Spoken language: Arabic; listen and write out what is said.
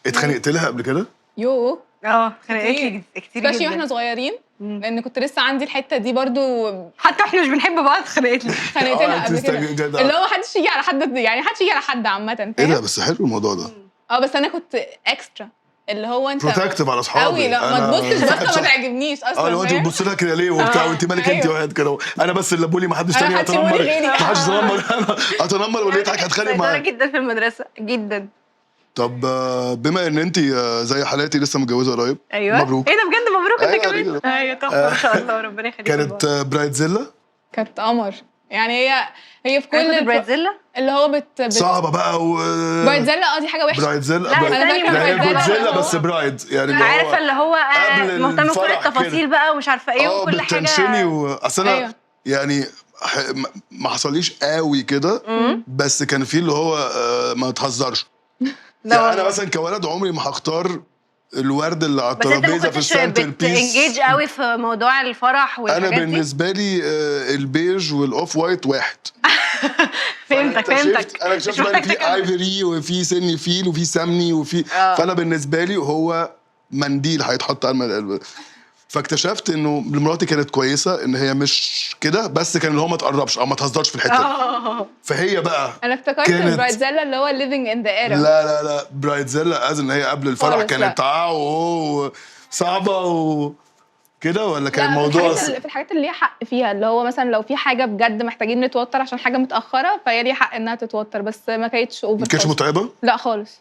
اتخانقت لها قبل كده؟ يوه اتخانقت لي كتير سبيشلي واحنا صغيرين، لان كنت لسه عندي الحته دي برضو، حتى احنا مش بنحب بعض اتخانقت لي لها قبل كده، اللي هو محدش يجي على حد، يعني محدش يجي على حد عامه، فاهم؟ ايه ده بس حلو الموضوع ده. بس انا كنت اكسترا، اللي هو انت بروتكتيف على اصحابي قوي، لا ما تبصش بس ما تعجبنيش اصلا، لو انت بتبص لها كده ليه وبتاع وانت مالك انت واحد كده، انا بس اللي بقولي ما حدش تاني يتنمر، ما حدش يتنمر، انا اتنمر واللي يضحك هتخانق معاه جدا في المدرسه جدا. طب بما ان انت زي حالاتي لسه متجوزه قريب، ايوه مبروك. ايه ده بجد مبروك انت أيوة كمان. ايوه تحفه ما شاء الله ربنا يخليك. كانت برايتزيلا؟ كانت قمر، يعني هي في كل برايتزيلا اللي هو صعبه بقى برايتزيلا دي حاجه وحشه. برايتزيلا لا هي جودزيلا بس برايد، يعني اللي هو عارفه اللي هو مهتم بكل التفاصيل بقى ومش عارفه ايه وكل حاجه اصل انا يعني ما حصليش قوي كده، بس كان في اللي هو ما تهزرش. يعني انا مثلا كولد عمري ما هختار الورد اللي على الترابيزه في السنتر بيس. انجيج قوي في موضوع الفرح والحاجات دي. انا بالنسبه لي البيج والاوف وايت واحد. فهمتك انا اكتشفت ان في ايفري وفي سني فيل وفي سمني وفي فانا بالنسبه لي هو منديل هيتحط على فاكتشفت انه مراتي كانت كويسه ان هي مش كده، بس كان اللي هو ما تقربش او ما تهزرش في الحته دي. فهي بقى انا افتكرت البرايتزيلا اللي هو ليفينج ان ذا ايرا. لا برايتزيلا ان هي قبل الفرح كانت صعبه وكده، ولا كان الموضوع في الحاجات اللي ليها حق فيها، اللي هو مثلا لو في حاجه بجد محتاجين نتوتر عشان حاجه متاخره، فهي ليها حق انها تتوتر، بس ما كانتش اوفر. ما كانتش متعبه؟ لا خالص.